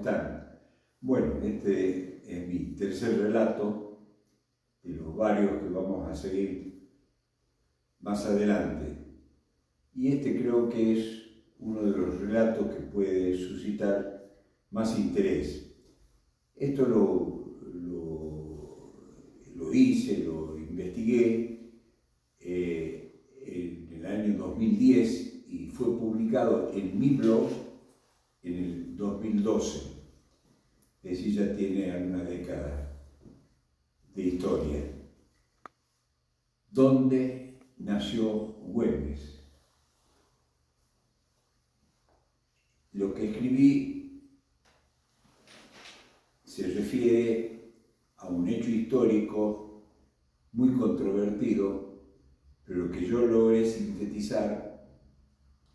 están? Bueno, este es mi tercer relato de los varios que vamos a seguir más adelante. Y este creo que es uno de los relatos que puede suscitar más interés. Esto lo hice, lo investigué en el año 2010 y fue publicado en mi blog en el 2012. Es decir, ya tiene una década de historia. ¿Dónde nació Güemes? Lo que escribí se refiere a un hecho histórico muy controvertido, pero que yo logré sintetizar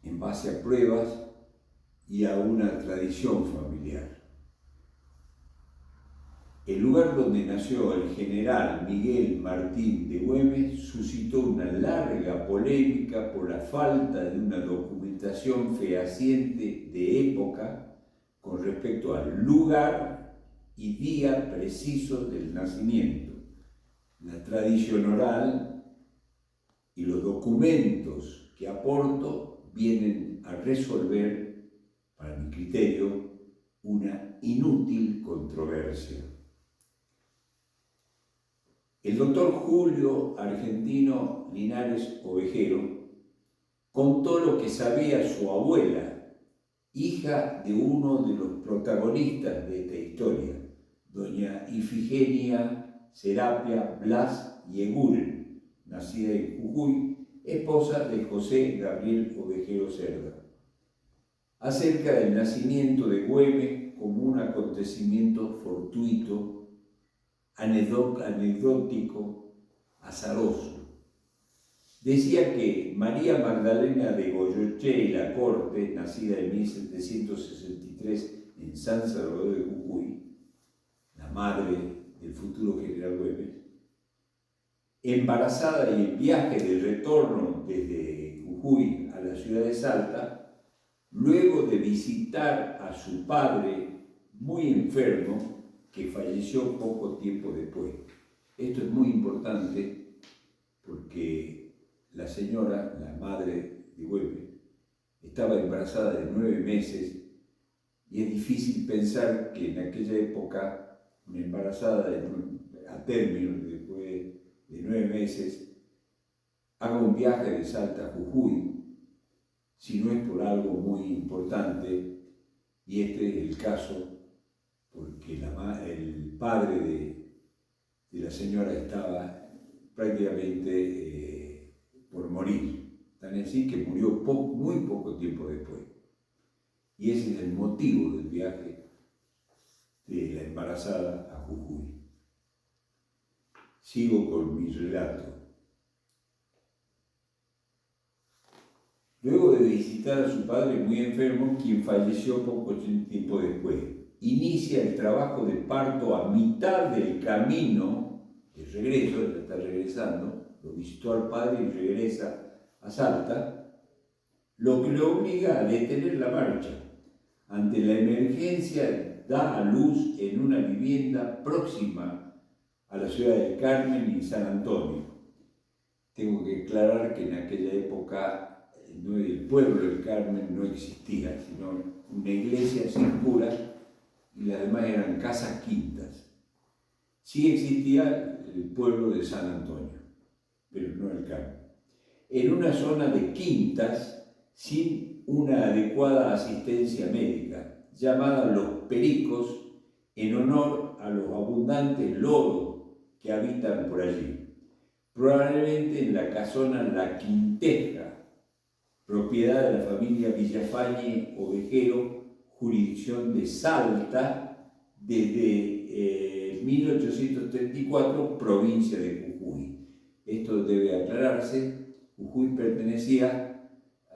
en base a pruebas y a una tradición familiar. El lugar donde nació el general Miguel Martín de Güemes suscitó una larga polémica por la falta de una documentación fehaciente de época con respecto al lugar y día preciso del nacimiento. La tradición oral y los documentos que aporto vienen a resolver, para mi criterio, una inútil controversia. El doctor Julio Argentino Linares Ovejero contó lo que sabía su abuela, hija de uno de los protagonistas de esta historia, doña Ifigenia Serapia Blas Yeguren, nacida en Jujuy, esposa de José Gabriel Ovejero Cerda, acerca del nacimiento de Güemes como un acontecimiento fortuito, anecdótico, azaroso. Decía que María Magdalena de Goyoché y la Corte, nacida en 1763 en San Salvador de Jujuy, la madre del futuro general Güemes, embarazada y en viaje de retorno desde Jujuy a la ciudad de Salta, luego de visitar a su padre muy enfermo, que falleció poco tiempo después. Esto es muy importante porque la señora, la madre de Güemes, estaba embarazada de 9 meses y es difícil pensar que en aquella época una embarazada a término después de 9 meses haga un viaje de Salta a Jujuy, si no es por algo muy importante, y este es el caso porque el padre de la señora estaba prácticamente por morir, tan así que murió muy poco tiempo después. Y ese es el motivo del viaje de la embarazada a Jujuy. Sigo con mi relato. Luego de visitar a su padre muy enfermo, quien falleció poco tiempo después, inicia el trabajo de parto a mitad del camino de regreso, ya está regresando, lo visitó al padre y regresa a Salta, lo que le obliga a detener la marcha. Ante la emergencia, da a luz en una vivienda próxima a la ciudad del Carmen y San Antonio. Tengo que aclarar que en aquella época el pueblo del Carmen no existía, sino una iglesia sin cura y las demás eran casas quintas. Sí existía el pueblo de San Antonio, pero no el Carmen. En una zona de quintas sin una adecuada asistencia médica, llamada Los Pericos, en honor a los abundantes loros que habitan por allí. Probablemente en la casona La Quinteja, propiedad de la familia Villafañe Ovejero, jurisdicción de Salta, desde 1834, provincia de Jujuy. Esto debe aclararse. Jujuy pertenecía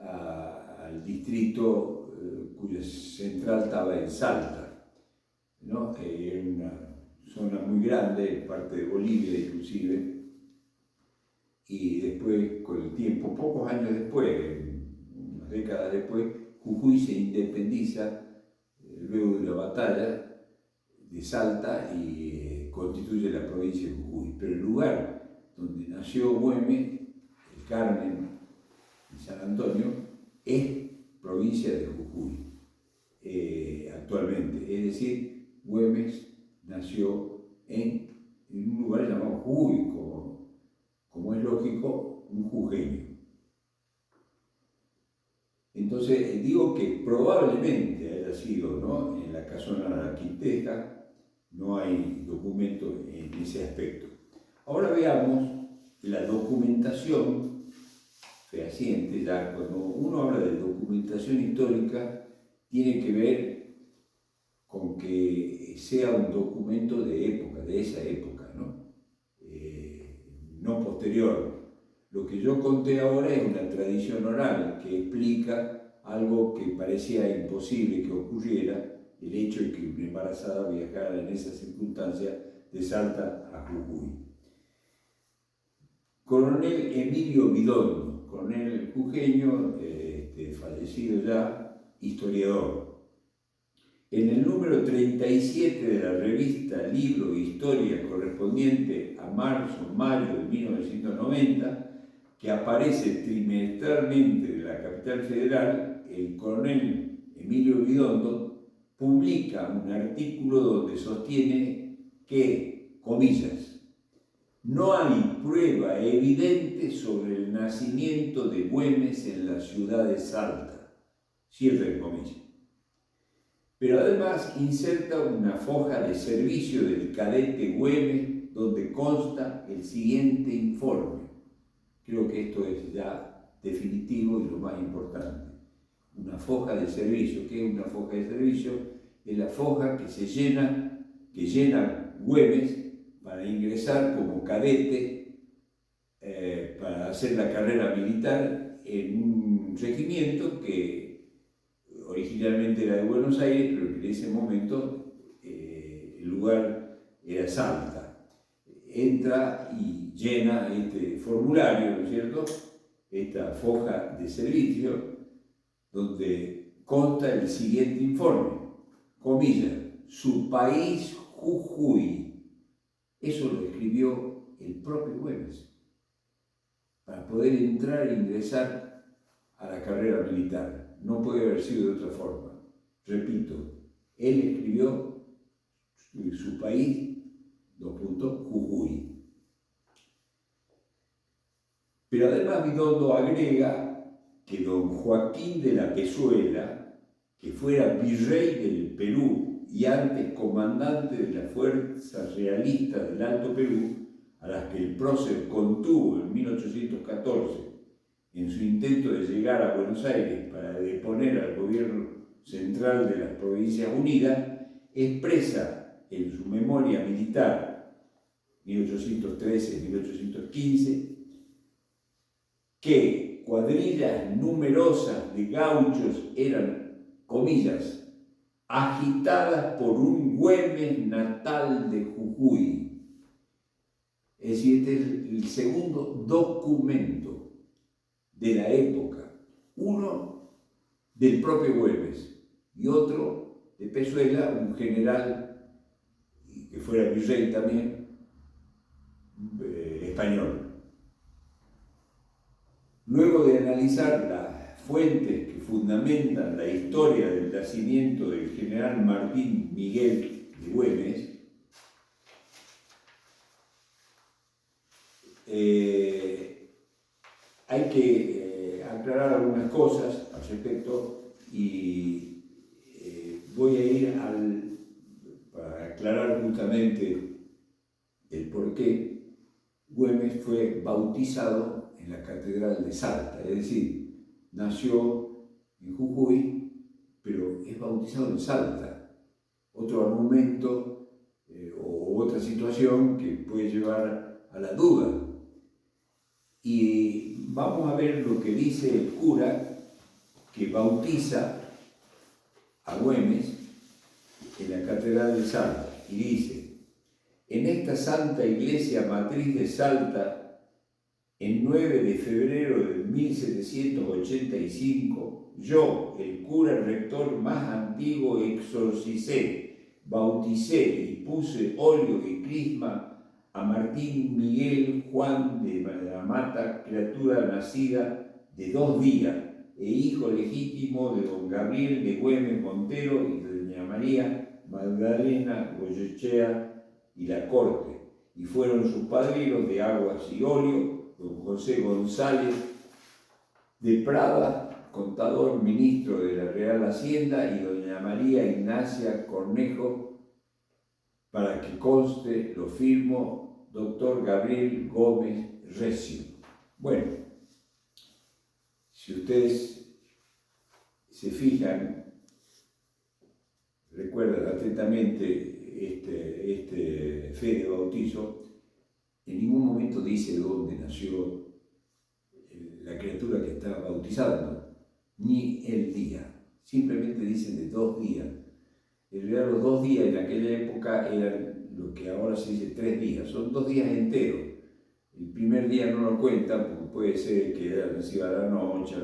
al distrito cuya central estaba en Salta, ¿no? Era una zona muy grande, parte de Bolivia inclusive, y después, con el tiempo, pocos años después, unas décadas después, Jujuy se independiza luego de la batalla de Salta y constituye la provincia de Jujuy. Pero el lugar donde nació Güemes, el Carmen y San Antonio, es provincia de Jujuy actualmente. Es decir, Güemes nació en un lugar llamado Jujuy, como es lógico, un jujeño. Entonces, digo que probablemente haya sido, ¿no?, en la casona quinteja. No hay documento en ese aspecto. Ahora veamos la documentación fehaciente. Ya cuando uno habla de documentación histórica, tiene que ver con que sea un documento de época, de esa época, ¿no? No posterior. Lo que yo conté ahora es una tradición oral que explica algo que parecía imposible que ocurriera, el hecho de que una embarazada viajara en esa circunstancia de Salta a Jujuy. Coronel Emilio Vidondo, coronel jujeño, fallecido ya, historiador. En el número 37 de la revista Libro e Historia, correspondiente a marzo-mayo de 1990, que aparece trimestralmente de la capital federal, el coronel Emilio Vidondo publica un artículo donde sostiene que, comillas, no hay prueba evidente sobre el nacimiento de Güemes en la ciudad de Salta, cierre de comillas. Pero además inserta una foja de servicio del cadete Güemes donde consta el siguiente informe. Creo que esto es ya definitivo y lo más importante. Una foja de servicio. ¿Qué es una foja de servicio? Es la foja que llena Güemes para ingresar como cadete para hacer la carrera militar en un regimiento que originalmente era de Buenos Aires, pero que en ese momento el lugar era Salta. Entra y llena este formulario, ¿no es cierto?, esta foja de servicio, donde consta el siguiente informe, comillas, su país Jujuy. Eso lo escribió el propio Güemes, para poder entrar e ingresar a la carrera militar. No puede haber sido de otra forma. Repito, él escribió su país, Jujuy. Pero además Vidondo agrega que don Joaquín de la Pezuela, que fuera virrey del Perú y antes comandante de las fuerzas realistas del Alto Perú, a las que el prócer contuvo en 1814 en su intento de llegar a Buenos Aires para deponer al gobierno central de las Provincias Unidas, expresa en su memoria militar 1813-1815 que cuadrillas numerosas de gauchos eran, comillas, agitadas por un Güemes natal de Jujuy. Es decir, este es el segundo documento de la época, uno del propio Güemes y otro de Pezuela, un general que fuera virrey también, español. Luego de analizar las fuentes que fundamentan la historia del nacimiento del general Martín Miguel de Güemes, hay que aclarar algunas cosas al respecto y voy a ir para aclarar justamente el por qué Güemes fue bautizado en la Catedral de Salta, es decir, nació en Jujuy, pero es bautizado en Salta. Otro argumento o otra situación que puede llevar a la duda. Y vamos a ver lo que dice el cura que bautiza a Güemes en la Catedral de Salta, y dice: en esta santa iglesia matriz de Salta el 9 de febrero de 1785, yo, el cura rector más antiguo, exorcicé, bauticé y puse óleo y crisma a Martín Miguel Juan de la Mata, criatura nacida de 2 días, e hijo legítimo de don Gabriel de Güemes Montero y de doña María Magdalena Goyechea y la corte, y fueron sus padrinos de aguas y óleo, don José González de Prada, contador, ministro de la Real Hacienda, y doña María Ignacia Cornejo, para que conste, lo firmo, doctor Gabriel Gómez Recio. Bueno, si ustedes se fijan, recuerdan atentamente este fe de bautizo, en ningún momento dice dónde nació la criatura que está bautizando, ni el día. Simplemente dicen de 2 días. En realidad los 2 días en aquella época eran lo que ahora se dice 3 días. Son 2 días enteros. El primer día no lo cuentan porque puede ser que haya nacido a la noche,